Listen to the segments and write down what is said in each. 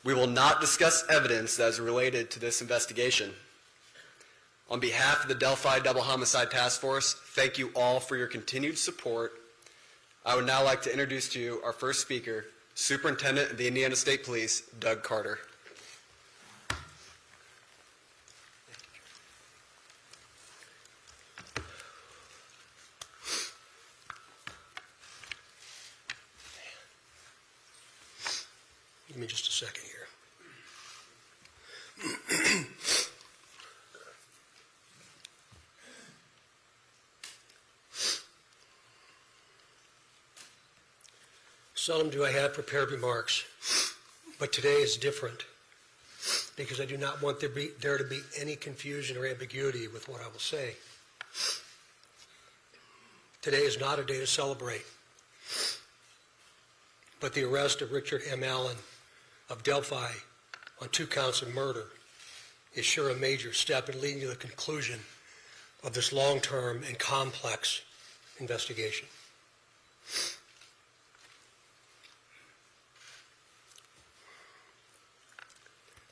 We will not discuss evidence that is related to this investigation. On behalf of the Delphi Double Homicide Task Force, thank you all for your continued support. I would now like to introduce to you our first speaker, Superintendent of the Indiana State Police, Doug Carter. Give me just a second here. Seldom do I have prepared remarks, but today is different because I do not want there to be any confusion or ambiguity with what I will say. Today is not a day to celebrate, but the arrest of Richard M. Allen of Delphi on 2 counts of murder is sure a major step in leading to the conclusion of this long-term and complex investigation.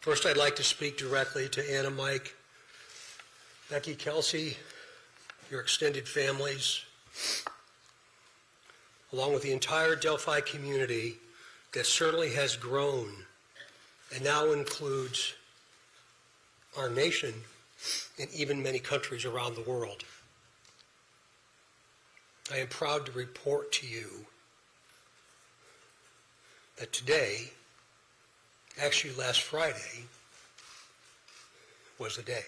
First, I'd like to speak directly to Anna, Mike, Becky, Kelsey, your extended families, along with the entire Delphi community that certainly has grown and now includes our nation and even many countries around the world. I am proud to report to you that today, actually last Friday, was the day,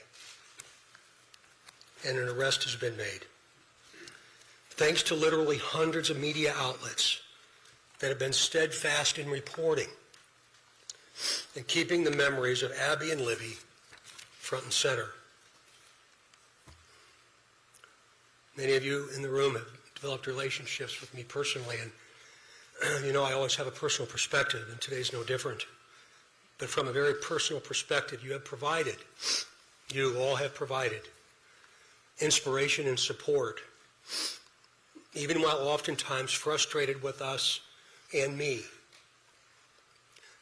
and an arrest has been made. Thanks to literally hundreds of media outlets that have been steadfast in reporting and keeping the memories of Abby and Libby front and center. Many of you in the room have developed relationships with me personally, and you know I always have a personal perspective, and today's no different. But from a very personal perspective, you all have provided inspiration and support, even while oftentimes frustrated with us and me.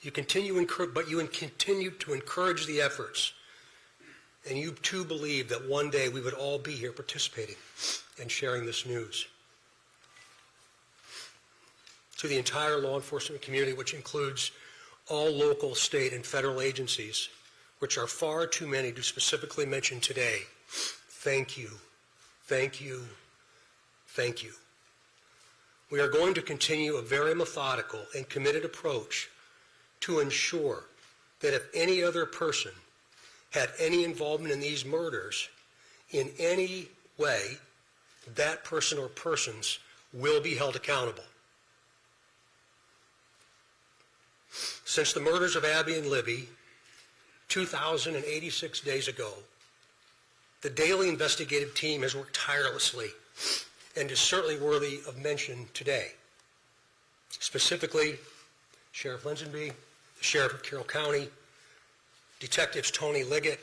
You continue to encourage the efforts, and you too believe that one day we would all be here participating and sharing this news. To the entire law enforcement community, which includes all local, state, and federal agencies, which are far too many to specifically mention today, thank you, thank you, thank you. We are going to continue a very methodical and committed approach to ensure that if any other person had any involvement in these murders in any way, that person or persons will be held accountable. Since the murders of Abby and Libby 2,086 days ago, the daily investigative team has worked tirelessly and is certainly worthy of mention today. Specifically, Sheriff Linsonby, the Sheriff of Carroll County, Detectives Tony Liggett,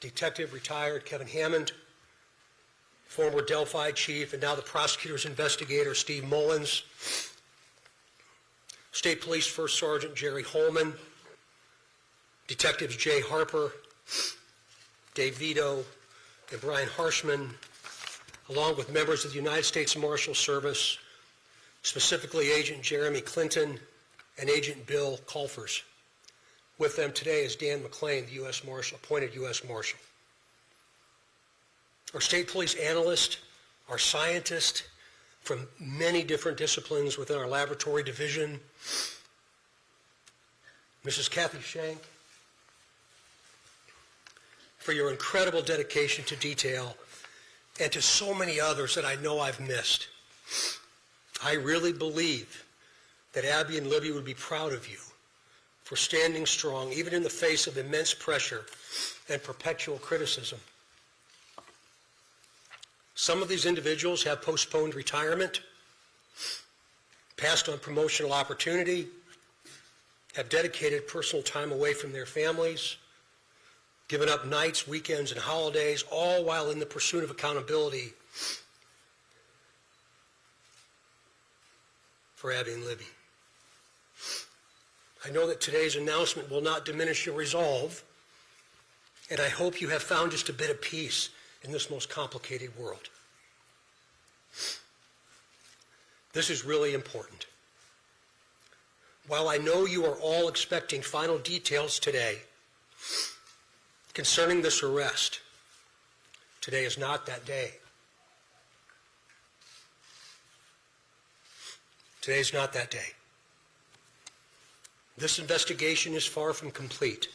Detective retired Kevin Hammond, former Delphi Chief and now the prosecutor's investigator Steve Mullins, State Police First Sergeant Jerry Holman, Detectives Jay Harper, Dave Vito, and Brian Harshman, along with members of the United States Marshal Service, specifically Agent Jeremy Clinton and Agent Bill Colfers. With them today is Dan McClain, the U.S. Marshal, appointed U.S. Marshal. Our state police analyst, our scientist from many different disciplines within our laboratory division, Mrs. Kathy Shank, for your incredible dedication to detail, and to so many others that I know I've missed. I really believe that Abby and Libby would be proud of you for standing strong, even in the face of immense pressure and perpetual criticism. Some of these individuals have postponed retirement, passed on promotional opportunity, have dedicated personal time away from their families, given up nights, weekends, and holidays, all while in the pursuit of accountability for Abby and Libby. I know that today's announcement will not diminish your resolve, and I hope you have found just a bit of peace in this most complicated world. This is really important. While I know you are all expecting final details today concerning this arrest, today is not that day. Today is not that day. This investigation is far from complete,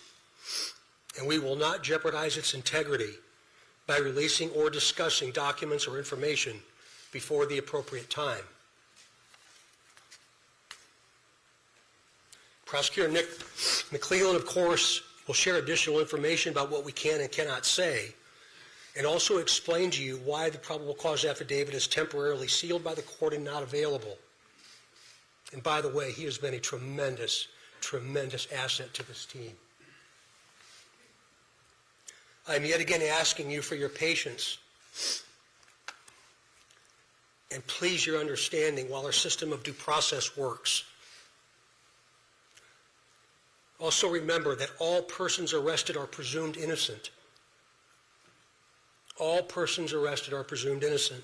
and we will not jeopardize its integrity by releasing or discussing documents or information before the appropriate time. Prosecutor Nick McClellan, of course, will share additional information about what we can and cannot say, and also explain to you why the probable cause affidavit is temporarily sealed by the court and not available. And by the way, he has been a tremendous asset to this team. I'm yet again asking you for your patience and please your understanding while our system of due process works. Also remember that all persons arrested are presumed innocent. All persons arrested are presumed innocent.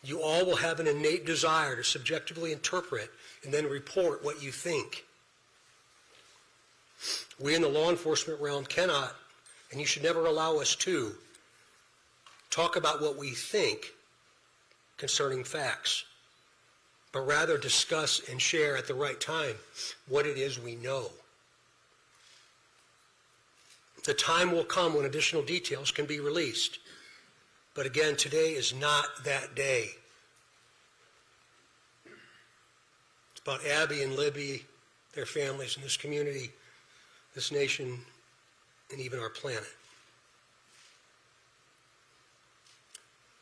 You all will have an innate desire to subjectively interpret and then report what you think. We in the law enforcement realm cannot, and you should never allow us to, talk about what we think concerning facts, but rather discuss and share at the right time what it is we know. The time will come when additional details can be released. But again, today is not that day. It's about Abby and Libby, their families, and this community, this nation, and even our planet.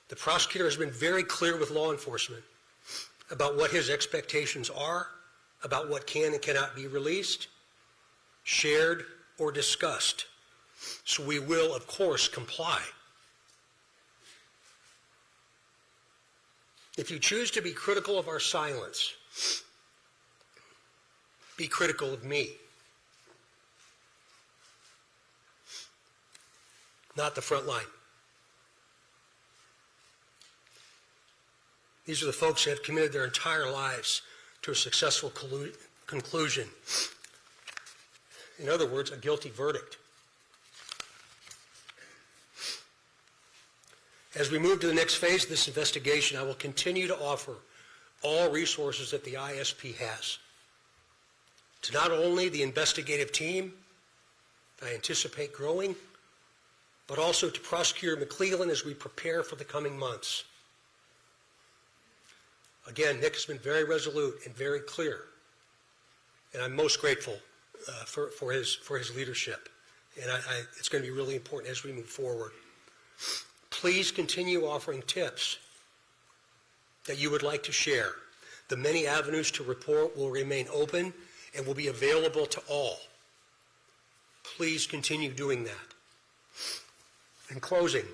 The prosecutor has been very clear with law enforcement about what his expectations are, about what can and cannot be released, shared, or discussed. So we will, of course, comply. If you choose to be critical of our silence, be critical of me, not the front line. These are the folks who have committed their entire lives to a successful conclusion. In other words, a guilty verdict. As we move to the next phase of this investigation, I will continue to offer all resources that the ISP has to not only the investigative team that I anticipate growing, but also to Prosecutor McClellan as we prepare for the coming months. Again, Nick has been very resolute and very clear, and I'm most grateful for his leadership. And it's going to be really important as we move forward. Please continue offering tips that you would like to share. The many avenues to report will remain open and will be available to all. Please continue doing that. In closing,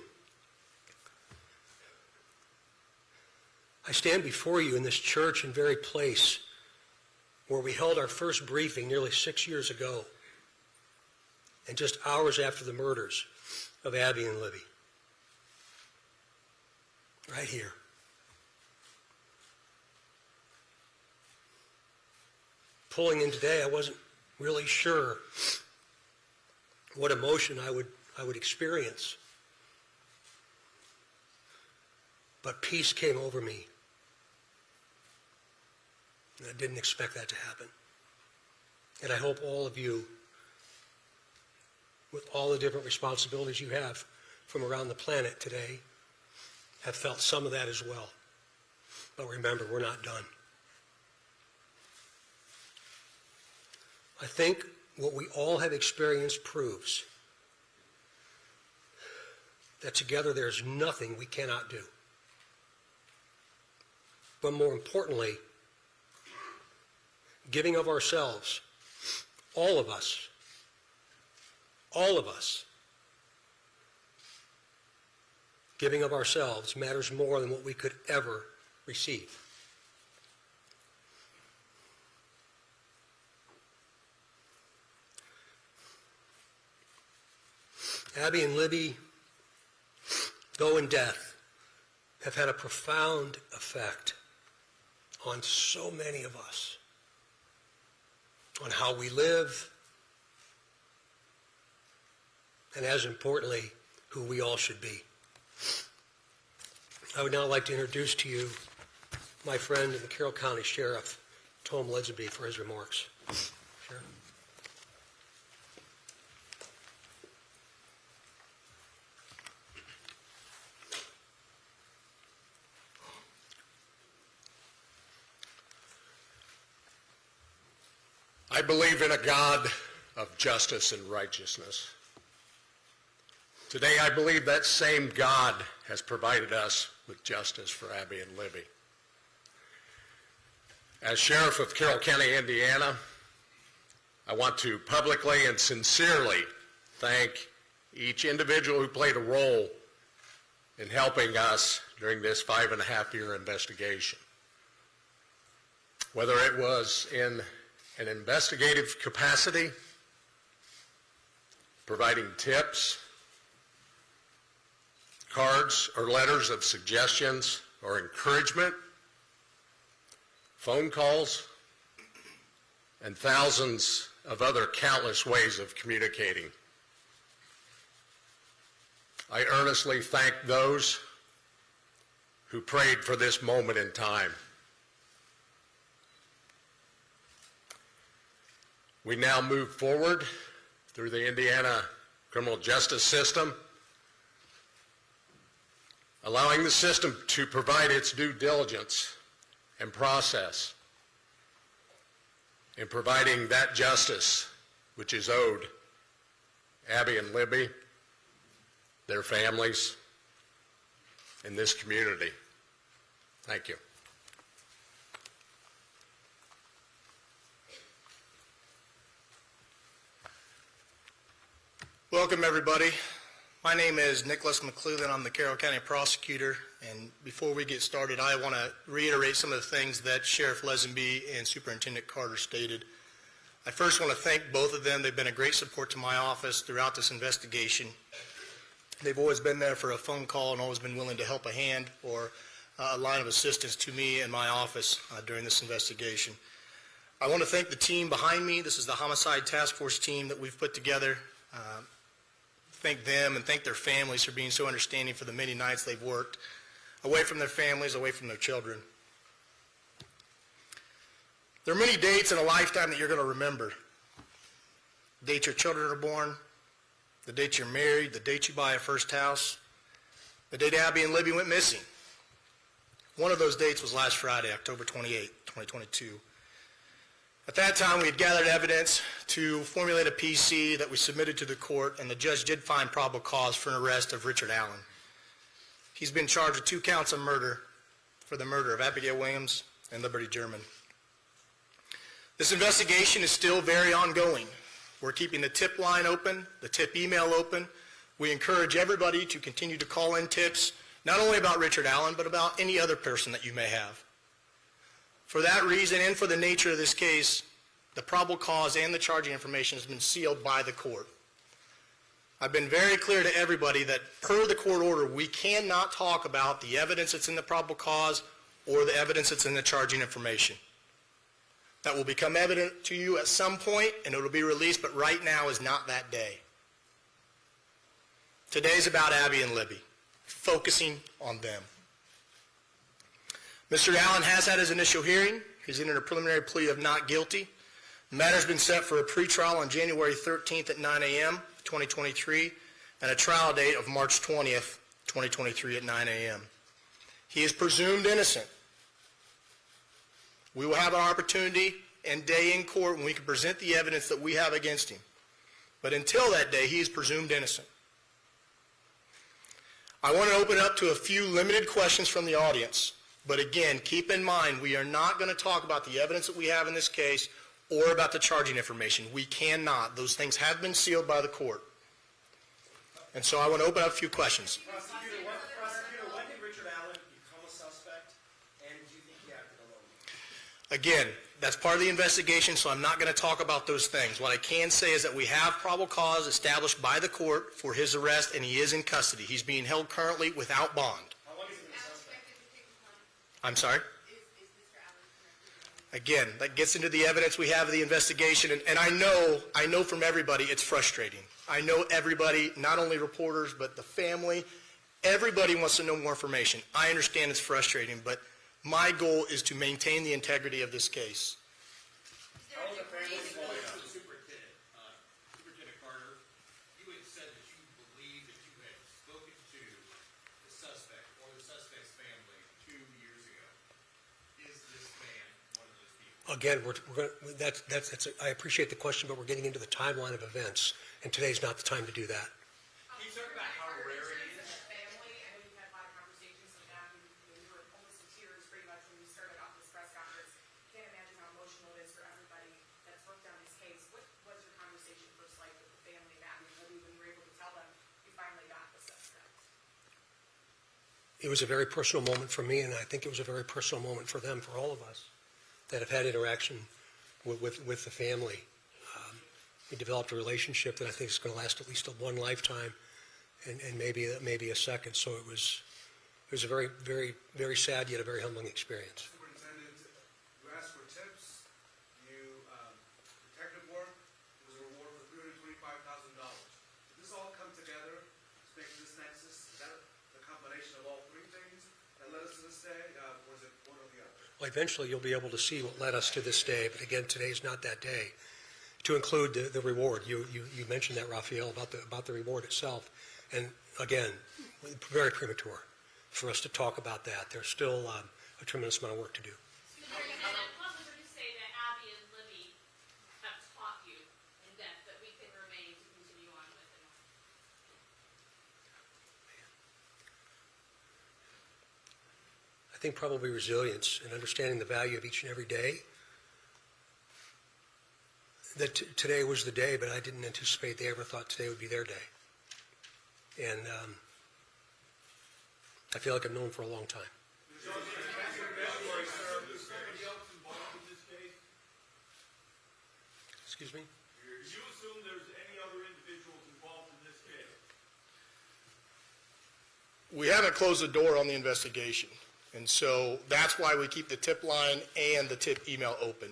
I stand before you in this church and very place where we held our first briefing nearly 6 years ago, and just hours after the murders of Abby and Libby. Right here. Pulling in today, I wasn't really sure what emotion I would experience. But peace came over me. And I didn't expect that to happen. And I hope all of you, with all the different responsibilities you have from around the planet today, have felt some of that as well. But remember, we're not done. I think what we all have experienced proves that together there's nothing we cannot do. But more importantly, giving of ourselves, all of us, giving of ourselves matters more than what we could ever receive. Abby and Libby, though in death, have had a profound effect on so many of us, on how we live, and as importantly, who we all should be. I would now like to introduce to you my friend and the Carroll County Sheriff, Tom Ledsby, for his remarks. Sheriff. I believe in a God of justice and righteousness. Today, I believe that same God has provided us with justice for Abby and Libby. As Sheriff of Carroll County, Indiana, I want to publicly and sincerely thank each individual who played a role in helping us during this 5.5-year investigation. Whether it was in an investigative capacity, providing tips, cards or letters of suggestions or encouragement, phone calls, and thousands of other countless ways of communicating. I earnestly thank those who prayed for this moment in time. We now move forward through the Indiana criminal justice system, allowing the system to provide its due diligence and process in providing that justice which is owed Abby and Libby, their families, and this community. Thank you. Welcome, everybody. My name is Nicholas McClellan. I'm the Carroll County Prosecutor, and before we get started, I want to reiterate some of the things that Sheriff Lesenby and Superintendent Carter stated. I first want to thank both of them. They've been a great support to my office throughout this investigation. They've always been there for a phone call and always been willing to help a hand or a line of assistance to me and my office during this investigation. I want to thank the team behind me. This is the Homicide Task Force team that we've put together. Thank them and thank their families for being so understanding for the many nights they've worked away from their families, away from their children. There are many dates in a lifetime that you're going to remember. The date your children are born, the date you're married, the date you buy a first house, the date Abby and Libby went missing. One of those dates was last Friday, October 28, 2022. At that time, we had gathered evidence to formulate a PC that we submitted to the court, and the judge did find probable cause for an arrest of Richard Allen. He's been charged with 2 counts of murder for the murder of Abigail Williams and Liberty German. This investigation is still very ongoing. We're keeping the tip line open, the tip email open. We encourage everybody to continue to call in tips, not only about Richard Allen, but about any other person that you may have. For that reason and for the nature of this case, the probable cause and the charging information has been sealed by the court. I've been very clear to everybody that per the court order, we cannot talk about the evidence that's in the probable cause or the evidence that's in the charging information. That will become evident to you at some point and it will be released, but right now is not that day. Today is about Abby and Libby, focusing on them. Mr. Allen has had his initial hearing. He's entered a preliminary plea of not guilty. The matter has been set for a pretrial on January 13th at 9 a.m., 2023, and a trial date of March 20th, 2023 at 9 a.m. He is presumed innocent. We will have an opportunity and day in court when we can present the evidence that we have against him. But until that day, he is presumed innocent. I want to open up to a few limited questions from the audience. But again, keep in mind, we are not going to talk about the evidence that we have in this case or about the charging information. We cannot. Those things have been sealed by the court. And so I want to open up a few questions. Prosecutor, when did Richard Allen become a suspect, and do you think he acted alone? Again, that's part of the investigation, so I'm not going to talk about those things. What I can say is that we have probable cause established by the court for his arrest, and he is in custody. He's being held currently without bond. I'm sorry? Again, that gets into the evidence we have of the investigation, and I know from everybody it's frustrating. I know everybody, not only reporters, but the family, everybody wants to know more information. I understand it's frustrating, but my goal is to maintain the integrity of this case. Superintendent Carter, you had said that you believe that you had spoken to the suspect or the suspect's family 2 years ago. Is this man one of those people? Again, I appreciate the question, but we're getting into the timeline of events, and today's not the time to do that. Can you talk about how rare it is? Family, I know you've had a lot of conversations with them. You were almost in tears pretty much when you started off this press conference. Can't imagine how emotional it is for everybody that's worked on this case. What was your conversation first like with the family that when you were able to tell them you finally got the suspect? It was a very personal moment for me, and I think it was a very personal moment for them, for all of us that have had interaction with the family. We developed a relationship that I think is going to last at least one lifetime, and maybe a second. So it was a very, very, very sad yet a very humbling experience. Superintendent, you asked for tips, detective work, there was a reward for $325,000. Did this all come together to make this nexus? Is that the combination of all three things that led us to this day, or is it one or the other? Well, eventually you'll be able to see what led us to this day, but again, today's not that day. To include the reward, you mentioned that, Raphael, about the reward itself, and again, very premature for us to talk about that. There's still a tremendous amount of work to do. Superintendent, what would you say that Abby and Libby have taught you in depth that we can remain to continue on with? I think probably resilience and understanding the value of each and every day. That today was the day, but I didn't anticipate they ever thought today would be their day. And I feel like I've known for a long time. Excuse me? Do you assume there's any other individuals involved in this case? We haven't closed the door on the investigation, and so that's why we keep the tip line and the tip email open.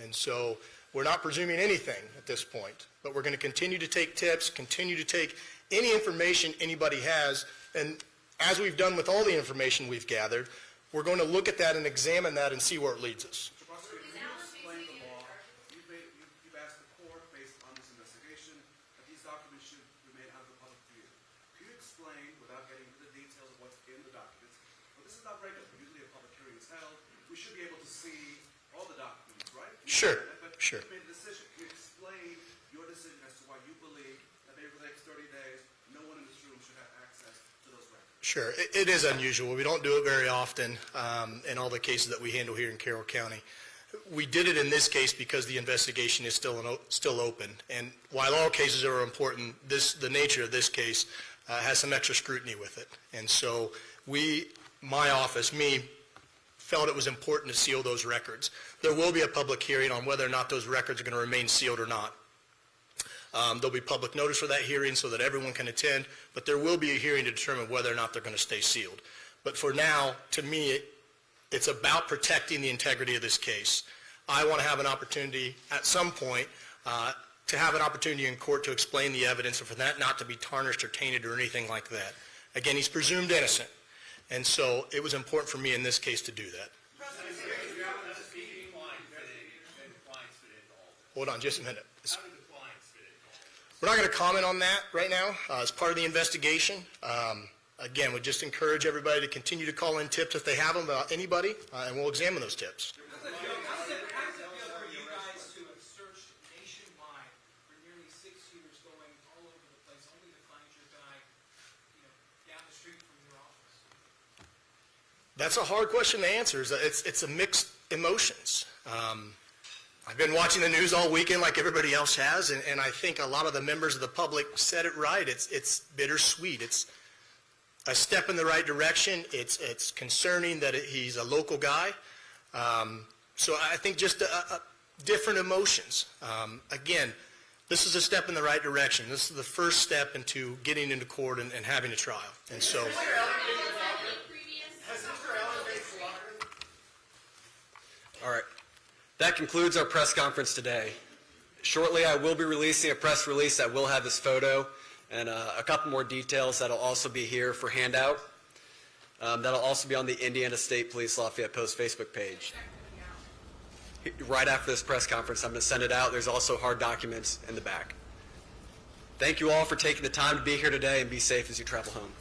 And so we're not presuming anything at this point, but we're going to continue to take tips, continue to take any information anybody has, and as we've done with all the information we've gathered, we're going to look at that and examine that and see where it leads us. Mr. Prosecutor, can you explain the law? You've asked the court, based on this investigation, that these documents should remain out of the public view. Can you explain, without getting into the details of what's in the documents, well, this is not regular. Usually a public hearing is held. We should be able to see all the documents, right? Sure, But sure. you made a decision. Can you explain your decision as to why you believe that maybe for the next 30 days, no one in this room should have access to those records? Sure. It is unusual. We don't do it very often in all the cases that we handle here in Carroll County. We did it in this case because the investigation is still open. And while all cases are important, the nature of this case has some extra scrutiny with it. And so my office, felt it was important to seal those records. There will be a public hearing on whether or not those records are going to remain sealed or not. There'll be public notice for that hearing so that everyone can attend, but there will be a hearing to determine whether or not they're going to stay sealed. But for now, to me, it's about protecting the integrity of this case. I want to have an opportunity at some point to have an opportunity in court to explain the evidence and for that not to be tarnished or tainted or anything like that. Again, he's presumed innocent, and so it was important for me in this case to do that. Hold on just a minute. We're not going to comment on that right now as part of the investigation. Again, we just encourage everybody to continue to call in tips if they have them about anybody, and we'll examine those tips. How does it feel for you guys to have searched nationwide for nearly 6 years, going all over the place, only to find your guy, down the street from your office? That's a hard question to answer. It's a mixed emotions. I've been watching the news all weekend like everybody else has, and I think a lot of the members of the public said it right. It's bittersweet. It's a step in the right direction. It's concerning that he's a local guy. So I think just different emotions. Again, this is a step in the right direction. This is the first step into getting into court and having a trial. And so, All right. That concludes our press conference today. Shortly, I will be releasing a press release that will have this photo and a couple more details that'll also be here for handout. That'll also be on the Indiana State Police Lafayette Post Facebook page. Right after this press conference, I'm going to send it out. There's also hard documents in the back. Thank you all for taking the time to be here today, and be safe as you travel home.